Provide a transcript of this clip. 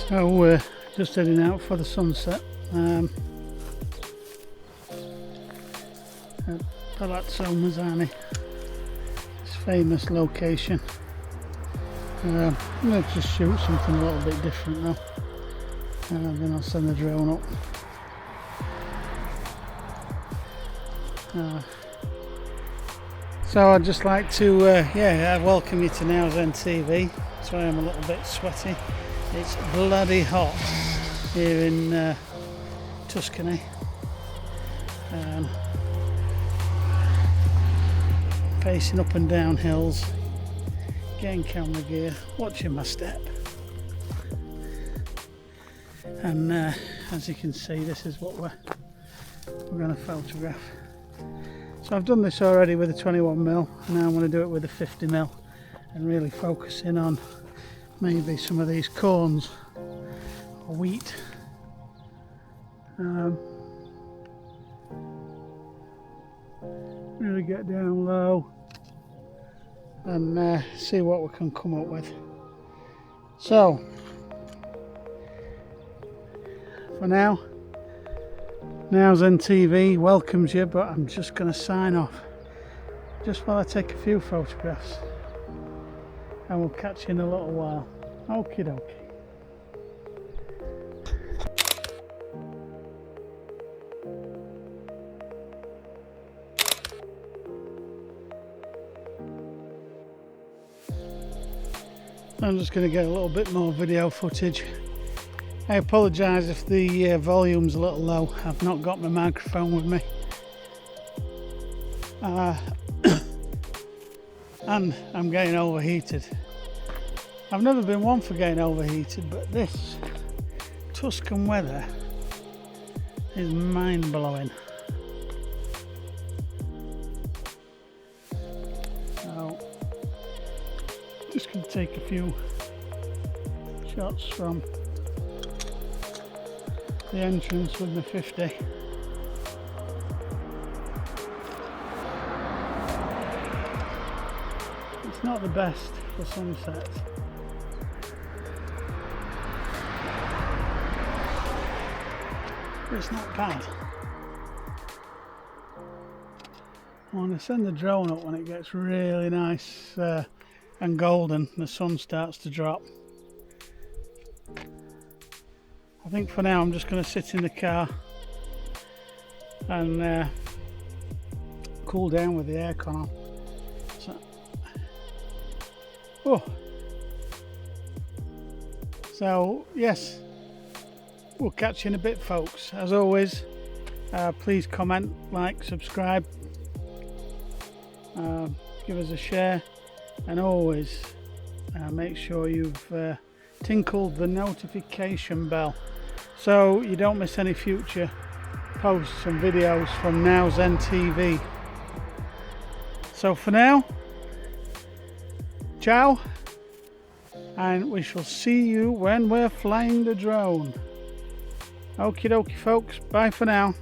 So we're just heading out for the sunset at Palazzo Mazzani, this famous location. Let's just shoot something a little bit different though, then I'll send the drone up. So I'd just like to welcome you to Now Zen TV. Sorry I'm a little bit sweaty. It's bloody hot here in Tuscany. Pacing up and down hills, getting camera gear, watching my step. And as you can see, this is what we're going to photograph. So I've done this already with a 21mm, and now I'm going to do it with a 50mm and really focus in on maybe some of these corns or wheat. Really get down low and see what we can come up with. So for now, Now Zen TV welcomes you, but I'm just going to sign off just while I take a few photographs, and we'll catch you in a little while. Okie dokie. I'm just going to get a little bit more video footage. I apologise if the volume's a little low. I've not got my microphone with me. And I'm getting overheated. I've never been one for getting overheated, but this Tuscan weather is mind-blowing. So, just going to take a few shots from the entrance with my 50. It's not the best for sunsets. It's not bad. I want to send the drone up when it gets really nice and golden, the sun starts to drop. I think for now I'm just going to sit in the car and cool down with the aircon on. So yes, we'll catch you in a bit, folks. As always, please comment, like, subscribe, give us a share, and always make sure you've tinkled the notification bell so you don't miss any future posts and videos from Now Zen TV. So for now, ciao, and we shall see you when we're flying the drone. Okie dokie, folks, bye for now.